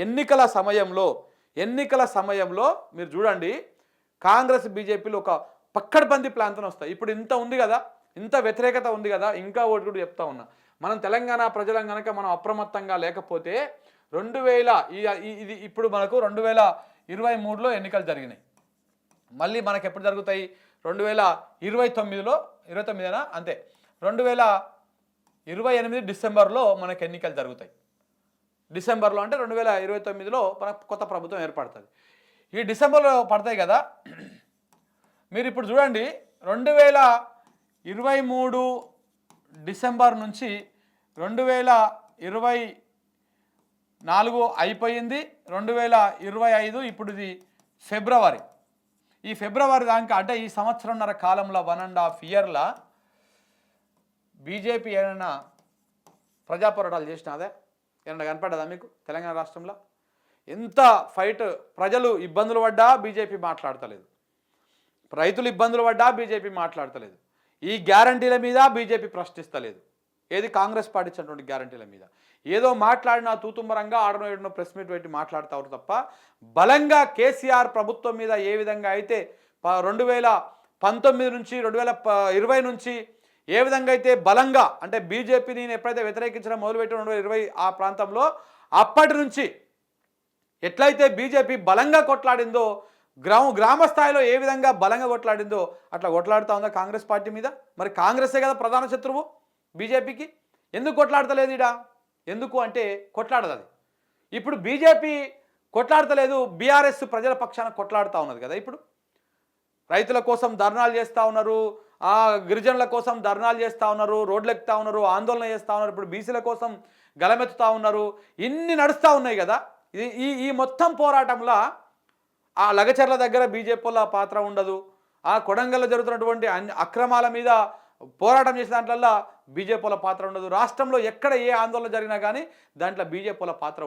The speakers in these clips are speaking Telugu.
ఎన్నికల సమయంలో మీరు చూడండి కాంగ్రెస్ బీజేపీలో ఒక పక్కడబందీ ప్లాన్తో వస్తాయి. ఇప్పుడు ఇంత ఉంది కదా, ఇంత వ్యతిరేకత ఉంది కదా, ఇంకా ఒకటి కూడా చెప్తా ఉన్నా. మనం తెలంగాణ ప్రజలం కనుక మనం అప్రమత్తంగా లేకపోతే 2000 ఇది ఇప్పుడు మనకు 2023లో ఎన్నికలు జరిగినాయి. మళ్ళీ మనకు ఎప్పుడు జరుగుతాయి? 2029లో 29 అంతే 2028 డిసెంబర్లో మనకు ఎన్నికలు జరుగుతాయి. డిసెంబర్లో అంటే 2029లో మనకు కొత్త ప్రభుత్వం ఏర్పడుతుంది. ఈ డిసెంబర్లో పడతాయి కదా. మీరు ఇప్పుడు చూడండి 2023 డిసెంబర్ నుంచి 2024 అయిపోయింది. 2025 ఇప్పుడు ఇది ఫిబ్రవరి. ఈ ఫిబ్రవరి దాకా అంటే ఈ సంవత్సరంన్నర కాలంలో 1.5 ఇయర్ల బీజేపీ ఏమైనా ప్రజా పోరాటాలు చేసినాదే? ఏమన్నా కనపడ్డదా మీకు తెలంగాణ రాష్ట్రంలో? ఎంత ఫైట్, ప్రజలు ఇబ్బందులు పడ్డా బీజేపీ మాట్లాడతలేదు, రైతులు ఇబ్బందులు పడ్డా బీజేపీ మాట్లాడతలేదు, ఈ గ్యారంటీల మీద బీజేపీ ప్రశ్నిస్తలేదు. ఏది కాంగ్రెస్ పార్టీ ఇచ్చినటువంటి గ్యారంటీల మీద ఏదో మాట్లాడినా తూతుమ్మరంగా ఆడనో ఏడనో ప్రెస్ మీట్ పెట్టి మాట్లాడతారు తప్ప బలంగా కేసీఆర్ ప్రభుత్వం మీద ఏ విధంగా అయితే 2019 నుంచి 2020 నుంచి ఏ విధంగా అయితే బలంగా అంటే బీజేపీని ఎప్పుడైతే వ్యతిరేకించడం మొదలుపెట్టి 2020 ఆ ప్రాంతంలో అప్పటి నుంచి ఎట్లయితే బీజేపీ బలంగా కొట్లాడిందో, గ్రామ స్థాయిలో ఏ విధంగా బలంగా కొట్లాడిందో అట్లా కొట్లాడుతూ ఉందా కాంగ్రెస్ పార్టీ మీద? మరి కాంగ్రెసే కదా ప్రధాన శత్రువు బీజేపీకి. ఎందుకు కొట్లాడతలేదు ఇడా? ఎందుకు అంటే కొట్లాడదు అది. ఇప్పుడు బీజేపీ కొట్లాడతలేదు, బీఆర్ఎస్ ప్రజల పక్షాన కొట్లాడుతూ ఉన్నది కదా. ఇప్పుడు రైతుల కోసం ధర్నాలు చేస్తూ ఉన్నారు, గిరిజనుల కోసం ధర్నాలు చేస్తూ ఉన్నారు, రోడ్లు ఎక్కుతూ ఉన్నారు, ఆందోళన చేస్తూ ఉన్నారు, ఇప్పుడు బీసీల కోసం గలమెత్తుతూ ఉన్నారు. ఇన్ని నడుస్తూ ఉన్నాయి కదా. ఈ మొత్తం పోరాటంలో ఆ లగచర్ల దగ్గర బీజేపీల పాత్ర ఉండదు, ఆ కొడంగల్లో జరుగుతున్నటువంటి అక్రమాల మీద పోరాటం చేసే దాంట్లో బీజేపీల పాత్ర ఉండదు, రాష్ట్రంలో ఎక్కడ ఏ ఆందోళన జరిగినా కానీ దాంట్లో బీజేపీల పాత్ర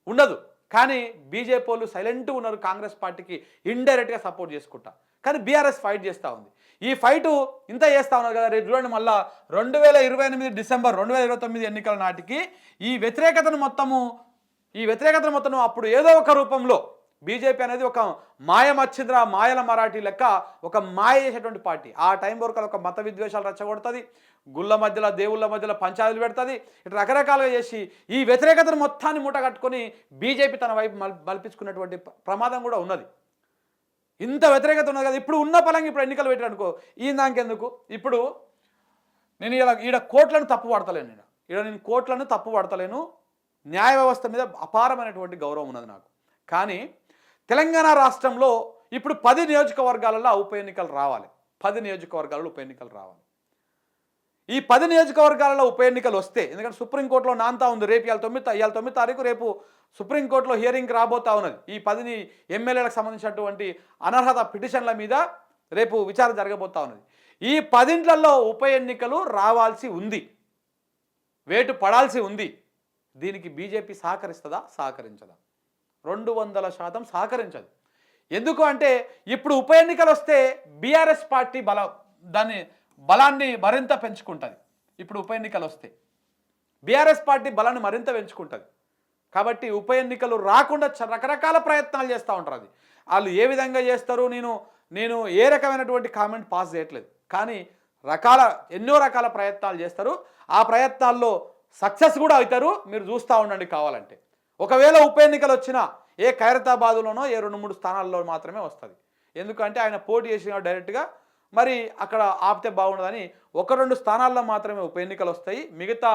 ఉండదు. కానీ బీజేపీలు సైలెంట్గా ఉన్నారు, కాంగ్రెస్ పార్టీకి ఇండైరెక్ట్గా సపోర్ట్ చేసుకుంటా. కానీ బీఆర్ఎస్ ఫైట్ చేస్తూ ఉంది. ఈ ఫైటు ఇంత చేస్తూ ఉన్నారు కదా. రేపు చూడండి మళ్ళీ 2028 డిసెంబర్ 2029 ఎన్నికల నాటికి ఈ వ్యతిరేకతను మొత్తము అప్పుడు ఏదో ఒక రూపంలో బీజేపీ అనేది ఒక మాయమచ్చింద్ర మాయల మరాఠీ లెక్క ఒక మాయ చేసేటువంటి పార్టీ. ఆ టైం వరకు ఒక మత విద్వేషాలు రెచ్చగొడుతుంది, గుళ్ళ మధ్యలో దేవుళ్ళ మధ్యలో పంచాయతీలు పెడుతుంది, ఇట్లా రకరకాలుగా చేసి ఈ వ్యతిరేకతను మొత్తాన్ని మూట కట్టుకొని బీజేపీ తన వైపు మలిపించుకున్నటువంటి ప్రమాదం కూడా ఉన్నది. ఇంత వ్యతిరేకత ఉన్నది కదా. ఇప్పుడు ఉన్న పలంగా ఇప్పుడు ఎన్నికలు పెట్టారనుకో, ఈ దానికెందుకు? ఇప్పుడు నేను ఈడ కోట్లను తప్పు పడతలేను, నేను కోట్లను తప్పు పడతలేను. న్యాయ వ్యవస్థ మీద అపారమైనటువంటి గౌరవం ఉన్నది నాకు. కానీ తెలంగాణ రాష్ట్రంలో ఇప్పుడు 10 నియోజకవర్గాలలో ఉప ఎన్నికలు రావాలి. 10 నియోజకవర్గాలలో ఉప ఎన్నికలు రావాలి. ఈ 10 నియోజకవర్గాలలో ఉప ఎన్నికలు వస్తే, ఎందుకంటే సుప్రీంకోర్టులో నాంతా ఉంది, రేపు ఇవాళ 9 తారీఖు రేపు సుప్రీంకోర్టులో హియరింగ్ రాబోతా ఉన్నది. ఈ 10 ఎమ్మెల్యేలకు సంబంధించినటువంటి అనర్హత పిటిషన్ల మీద రేపు విచారణ జరగబోతా ఉన్నది. ఈ 10 ఉప ఎన్నికలు రావాల్సి ఉంది, వేటు పడాల్సి ఉంది. దీనికి బీజేపీ సహకరిస్తుందా? సహకరించదా? 200% సహకరించదు. ఎందుకు అంటే ఇప్పుడు ఉప ఎన్నికలు వస్తే బీఆర్ఎస్ పార్టీ బలాన్ని మరింత పెంచుకుంటుంది. ఇప్పుడు ఉప ఎన్నికలు వస్తే బీఆర్ఎస్ పార్టీ బలాన్ని మరింత పెంచుకుంటుంది. కాబట్టి ఉప ఎన్నికలు రాకుండా రకరకాల ప్రయత్నాలు చేస్తూ ఉంటారు. అది వాళ్ళు ఏ విధంగా చేస్తారు నేను ఏ రకమైనటువంటి కామెంట్ పాస్ చేయట్లేదు. కానీ ఎన్నో రకాల ప్రయత్నాలు చేస్తారు. ఆ ప్రయత్నాల్లో సక్సెస్ కూడా అవుతారు. మీరు చూస్తూ ఉండండి కావాలంటే. ఒకవేళ ఉప ఎన్నికలు వచ్చినా ఏ ఖైరతాబాదులోనో ఏ 2-3 స్థానాల్లో మాత్రమే వస్తుంది. ఎందుకంటే ఆయన పోటీ చేసిన డైరెక్ట్గా మరి అక్కడ ఆపితే బాగుండదని 1-2 స్థానాల్లో మాత్రమే ఉప ఎన్నికలు వస్తాయి. మిగతా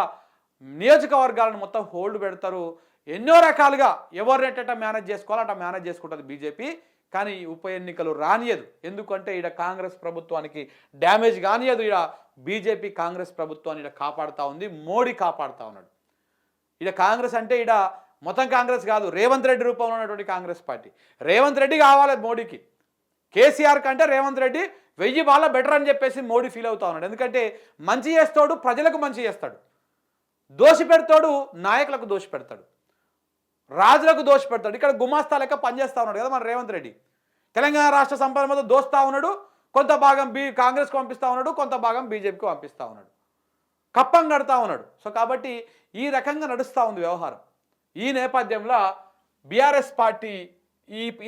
నియోజకవర్గాలను మొత్తం హోల్డ్ పెడతారు. ఎన్నో రకాలుగా ఎవరినెట్ట మేనేజ్ చేసుకోవాలో అట్లా మేనేజ్ చేసుకుంటుంది బీజేపీ. కానీ ఉప ఎన్నికలు రానియదు. ఎందుకంటే ఈడ కాంగ్రెస్ ప్రభుత్వానికి డ్యామేజ్ కానియదు. ఈడ బీజేపీ కాంగ్రెస్ ప్రభుత్వాన్ని ఈడ కాపాడుతూ ఉంది, మోడీ కాపాడుతూ ఉన్నాడు. ఈడ కాంగ్రెస్ అంటే ఈడ మొత్తం కాంగ్రెస్ కాదు, రేవంత్ రెడ్డి రూపంలో ఉన్నటువంటి కాంగ్రెస్ పార్టీ. రేవంత్ రెడ్డి కావాలి మోడీకి. కేసీఆర్ కంటే రేవంత్ రెడ్డి 1000 బాల బెటర్ అని చెప్పేసి మోడీ ఫీల్ అవుతా ఉన్నాడు. ఎందుకంటే మంచి చేస్తాడు, ప్రజలకు మంచి చేస్తాడు, దోషి పెడతాడు, నాయకులకు దోషి పెడతాడు, రాజులకు దోషి పెడతాడు. ఇక్కడ గుమాస్తా లెక్క పనిచేస్తూ ఉన్నాడు కదా మన రేవంత్ రెడ్డి. తెలంగాణ రాష్ట్ర సంపద మీద దోస్తూ ఉన్నాడు, కొంత భాగం కాంగ్రెస్కి పంపిస్తూ ఉన్నాడు, కొంత భాగం బీజేపీకి పంపిస్తూ ఉన్నాడు, కప్పం కడతా ఉన్నాడు. సో కాబట్టి ఈ రకంగా నడుస్తూ ఉంది వ్యవహారం. ఈ నేపథ్యంలో బీఆర్ఎస్ పార్టీ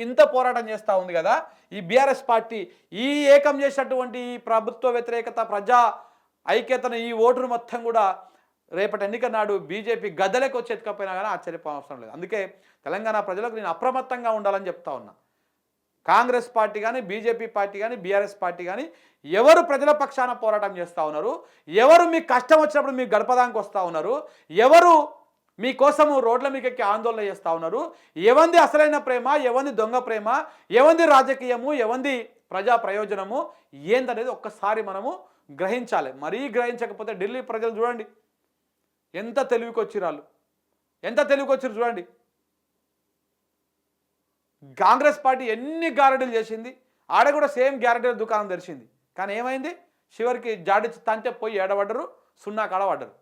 ఇంత పోరాటం చేస్తూ ఉంది కదా, ఈ బీఆర్ఎస్ పార్టీ ఈ ఏకం చేసినటువంటి ఈ ప్రభుత్వ వ్యతిరేకత ప్రజా ఐక్యతను ఈ ఓటును మొత్తం కూడా రేపటి ఎన్నిక నాడు బీజేపీ గద్దెలకు వచ్చి ఎత్తుకపోయినా కానీ ఆశ్చర్యపోవడం లేదు. అందుకే తెలంగాణ ప్రజలకు నేను అప్రమత్తంగా ఉండాలని చెప్తా ఉన్నా. కాంగ్రెస్ పార్టీ కానీ, బీజేపీ పార్టీ కానీ, బీఆర్ఎస్ పార్టీ కానీ ఎవరు ప్రజల పక్షాన పోరాటం చేస్తూ ఉన్నారు, ఎవరు మీకు కష్టం వచ్చినప్పుడు మీకు గడపదానికి వస్తూ ఉన్నారు, ఎవరు మీకోసము రోడ్ల మీకు ఎక్కి ఆందోళన చేస్తూ ఉన్నారు, ఎవంది అసలైన ప్రేమ, ఎవంది దొంగ ప్రేమ, ఎవంది రాజకీయము, ఎవంది ప్రజా ప్రయోజనము ఏందనేది ఒక్కసారి మనము గ్రహించాలి. మరీ గ్రహించకపోతే ఢిల్లీ ప్రజలు చూడండి ఎంత తెలివికి వచ్చిరాళ్ళు, ఎంత తెలివికి వచ్చిరు చూడండి. కాంగ్రెస్ పార్టీ ఎన్ని గ్యారెంటీలు చేసింది, ఆడ కూడా సేమ్ గ్యారెంటీల దుకాణం తెరిచింది. కానీ ఏమైంది, చివరికి జాడిచ్చి తంటే పోయి ఏడబడ్డరు, సున్నా కాడబడ్డరు.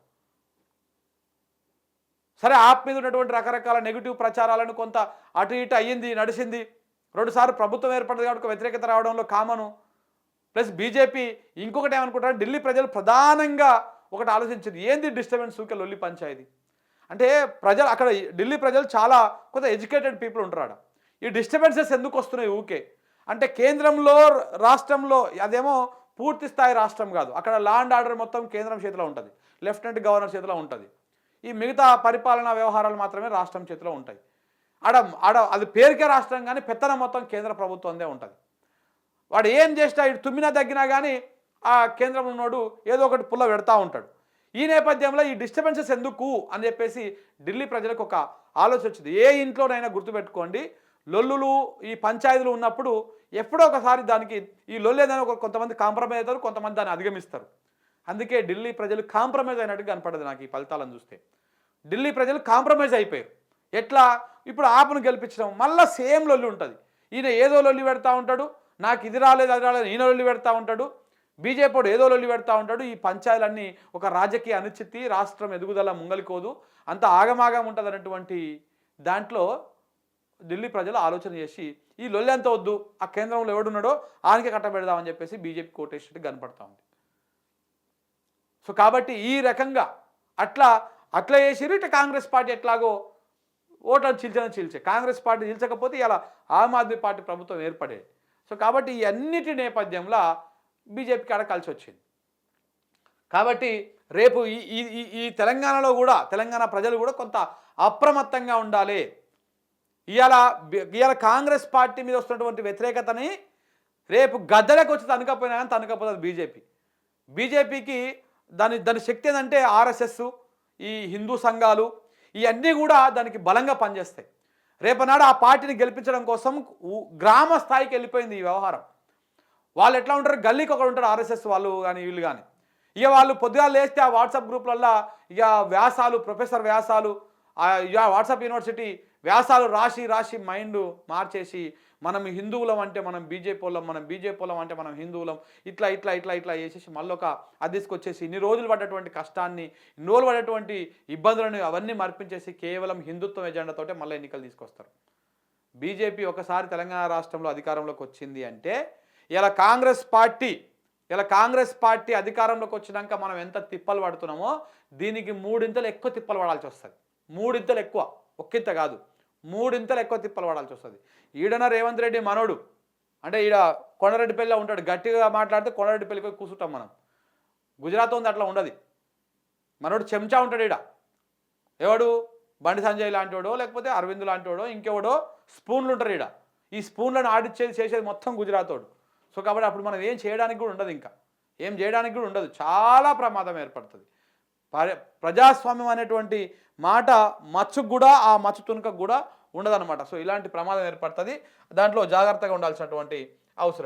సరే, ఆప్ మీద ఉన్నటువంటి రకరకాల నెగిటివ్ ప్రచారాలను కొంత అటు ఇటు అయ్యింది, నడిచింది. 2 సార్లు ప్రభుత్వం ఏర్పడింది కాబట్టి వ్యతిరేకత రావడంలో కామను. ప్లస్ బీజేపీ ఇంకొకటి ఏమనుకుంటారు, ఢిల్లీ ప్రజలు ప్రధానంగా ఒకటి ఆలోచించింది, ఏంది డిస్టర్బెన్స్ ఊకే లొల్లి పంచాయతీ అంటే. ప్రజలు అక్కడ ఢిల్లీ ప్రజలు చాలా కొంత ఎడ్యుకేటెడ్ పీపుల్ ఉంటారు. ఈ డిస్టర్బెన్సెస్ ఎందుకు వస్తున్నాయి ఊకే అంటే, కేంద్రంలో రాష్ట్రంలో అదేమో పూర్తి స్థాయి రాష్ట్రం కాదు, అక్కడ లా అండ్ ఆర్డర్ మొత్తం కేంద్రం చేతిలో ఉంటుంది, లెఫ్టినెంట్ గవర్నర్ చేతిలో ఉంటుంది. ఈ మిగతా పరిపాలనా వ్యవహారాలు మాత్రమే రాష్ట్రం చేతిలో ఉంటాయి. ఆడ అది పేరుకే రాష్ట్రం కానీ పెత్తనం మొత్తం కేంద్ర ప్రభుత్వందే ఉంటుంది. వాడు ఏం చేసినా ఇటు తుమ్మినా తగ్గినా కానీ ఆ కేంద్రంలో ఉన్నోడు ఏదో ఒకటి పుల్ల పెడతా ఉంటాడు. ఈ నేపథ్యంలో ఈ డిస్టర్బెన్సెస్ ఎందుకు అని చెప్పేసి ఢిల్లీ ప్రజలకు ఒక ఆలోచన వచ్చింది. ఏ ఇంట్లోనైనా గుర్తుపెట్టుకోండి, లొల్లులు ఈ పంచాయతీలు ఉన్నప్పుడు ఎప్పుడో ఒకసారి దానికి ఈ లొల్లు ఏదైనా కొంతమంది కాంప్రమైజ్ అవుతారు, కొంతమంది దాన్ని అధిగమిస్తారు. అందుకే ఢిల్లీ ప్రజలు కాంప్రమైజ్ అయినట్టు కనపడదు నాకు ఈ ఫలితాలను చూస్తే. ఢిల్లీ ప్రజలు కాంప్రమైజ్ అయిపోయారు. ఎట్లా, ఇప్పుడు ఆపును గెలిపించడం మళ్ళీ సేమ్ లొల్లి ఉంటుంది. ఈయన ఏదో లొల్లి పెడతా ఉంటాడు, నాకు ఇది రాలేదు అది రాలేదు, ఈయన లొల్లి పెడతా ఉంటాడు, బీజేపీ ఏదో లొల్లి పెడతా ఉంటాడు. ఈ పంచాయతీలన్నీ ఒక రాజకీయ అనిశ్చితి, రాష్ట్రం ఎదుగుదల ముంగలికోదు, అంత ఆగమాగం ఉంటుంది అన్నటువంటి దాంట్లో ఢిల్లీ ప్రజలు ఆలోచన చేసి ఈ లొల్లి అంత వద్దు, ఆ కేంద్రంలో ఎవడున్నాడో ఆయనకే కట్టబెడదామని చెప్పేసి బీజేపీ కోటేసినట్టు కనపడతా ఉంది. సో కాబట్టి ఈ రకంగా అట్లా చేసిరు. ఇటు కాంగ్రెస్ పార్టీ ఎట్లాగో ఓట్లను చీల్చే కాంగ్రెస్ పార్టీ చీల్చకపోతే ఇలా ఆమ్ ఆద్మీ పార్టీ ప్రభుత్వం ఏర్పడేది. సో కాబట్టి ఈ అన్నిటి నేపథ్యంలో బీజేపీకి ఆడ కలిసి వచ్చింది. కాబట్టి రేపు ఈ తెలంగాణలో కూడా తెలంగాణ ప్రజలు కూడా కొంత అప్రమత్తంగా ఉండాలి. ఇవాళ కాంగ్రెస్ పార్టీ మీద వస్తున్నటువంటి వ్యతిరేకతని రేపు గద్దెలకు వచ్చి తనకపోయినా కానీ తనకపోతుంది బీజేపీకి. దాని శక్తి ఏంటంటే ఆర్ఎస్ఎస్, ఈ హిందూ సంఘాలు ఇవన్నీ కూడా దానికి బలంగా పనిచేస్తాయి. రేపనాడు ఆ పార్టీని గెలిపించడం కోసం గ్రామ స్థాయికి వెళ్ళిపోయింది ఈ వ్యవహారం. వాళ్ళు ఎట్లా ఉంటారు, గల్లీకి ఒకరు ఉంటారు ఆర్ఎస్ఎస్ వాళ్ళు కానీ వీళ్ళు కానీ. ఇక వాళ్ళు పొద్దుగా లేస్తే ఆ వాట్సాప్ గ్రూప్లల్లో ఇక వ్యాసాలు, ప్రొఫెసర్ వ్యాసాలు, ఇక వాట్సాప్ యూనివర్సిటీ వ్యాసాలు రాసి మైండ్ మార్చేసి మనం హిందువులం అంటే మనం బీజేపీ వాళ్ళం అంటే మనం హిందువులం, ఇట్లా చేసేసి మళ్ళీ అది తీసుకొచ్చేసి ఇన్ని రోజులు పడ్డటువంటి కష్టాన్ని, ఇన్ని రోజులు పడ్డటువంటి ఇబ్బందులను అవన్నీ మర్పించేసి కేవలం హిందుత్వం ఎజెండాతోటే మళ్ళీ ఎన్నికలు తీసుకొస్తారు. బీజేపీ ఒకసారి తెలంగాణ రాష్ట్రంలో అధికారంలోకి వచ్చింది అంటే ఇలా కాంగ్రెస్ పార్టీ అధికారంలోకి వచ్చినాక మనం ఎంత తిప్పలు పడుతున్నామో దీనికి 3 ఇంతలు ఎక్కువ తిప్పలు పడాల్సి వస్తుంది. 3 ఇంతలు ఎక్కువ, ఒక్కింత కాదు, 3 ఇంతలు ఎక్కువ తిప్పలు పడాల్సి వస్తుంది. ఈడన రేవంత్ రెడ్డి మనోడు అంటే ఈడ కొండరెడ్డిపల్లిలో ఉంటాడు, గట్టిగా మాట్లాడితే కొండరెడ్డిపల్లికి పోయి కూర్చుంటాం మనం. గుజరాత్ ఉంది అట్లా ఉండదు. మనోడు చెంచా ఉంటాడు ఈడ, ఎవడు బండి సంజయ్ లాంటివాడో లేకపోతే అరవింద్ లాంటివాడో ఇంకెవడో స్పూన్లు ఉంటారు ఈడ. ఈ స్పూన్లను చేసేది మొత్తం గుజరాతోడు. సో కాబట్టి అప్పుడు మనం ఏం చేయడానికి కూడా ఉండదు, ఇంకా ఏం చేయడానికి కూడా ఉండదు, చాలా ప్రమాదం ఏర్పడుతుంది. ప్రజాస్వామ్యం అనేటువంటి మాట మచ్చుకు కూడా, ఆ మచ్చు తునకకు కూడా ఉండదన్నమాట. సో ఇలాంటి ప్రమాదం ఏర్పడుతుంది, దాంట్లో జాగ్రత్తగా ఉండాల్సినటువంటి అవసరం.